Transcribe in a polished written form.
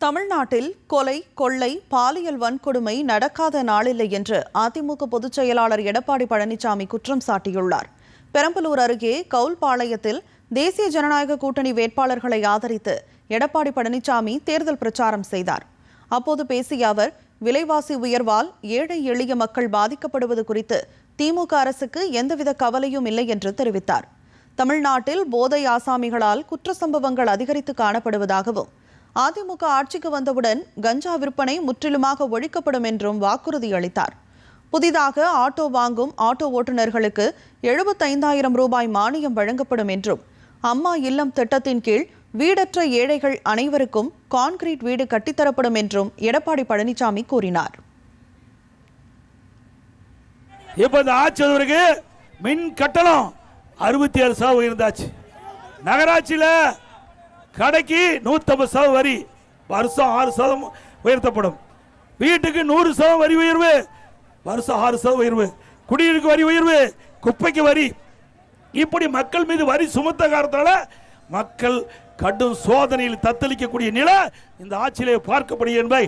தமிழ்நாட்டில் கொலை, கொள்ளை, பாலியல் வன்கொடுமை நடக்காத நாளில்லை என்று அதிமுக பொதுச் செயலாளர் எடப்பாடி பழனிசாமி குற்றம் சாட்டியுள்ளார். பெரம்பலூர் அருகே கவுல்பாளையத்தில் தேசிய ஜனநாயக கூட்டணி வேட்பாளர்களை ஆதரித்து எடப்பாடி பழனிசாமி தேர்தல் பிரச்சாரம் செய்தார். அப்போது பேசிய அவர், விலைவாசி உயர்வால் ஏழை எளிய மக்கள் பாதிக்கப்படுவது குறித்து திமுக அரசுக்கு எந்தவித கவலையும் இல்லை என்று தெரிவித்தார். தமிழ்நாட்டில் போதை ஆசாமிகளால் குற்ற சம்பவங்கள் அதிகரித்து காணப்படுவதாகவும், அதிமுக ஆட்சிக்கு வந்தவுடன் கஞ்சா விற்பனை முற்றிலுமாக ஒழிக்கப்படும் என்றும் வாக்குறுதி அளித்தார். புதிதாக ஆட்டோ வாங்கும் ஆட்டோ ஓட்டுநர்களுக்கு 75,000 ரூபாய் மானியம் வழங்கப்படும் என்றும், அம்மா இல்லம் திட்டத்தின் கீழ் வீடற்ற ஏழைகள் அனைவருக்கும் கான்கிரீட் வீடு கட்டித்தரப்படும் என்றும் எடப்பாடி பழனிசாமி கூறினார். மின் கட்டணம் 67% உயர்ந்தாச்சு. நகராட்சியில கடைக்கு 150% வரி, வருஷம் 6% உயர்த்தப்படும். வீட்டுக்கு 100% வரி உயர்வு, வருஷம் 6% உயர்வு. குடிநீருக்கு வரி உயர்வு, குப்பைக்கு வரி. இப்படி மக்கள் மீது வரி சுமத்த காரணத்தால மக்கள் கடும் சோதனையில் தத்தளிக்கக்கூடிய நிலை இந்த ஆட்சியிலே பார்க்கப்படுகிறது என்பதை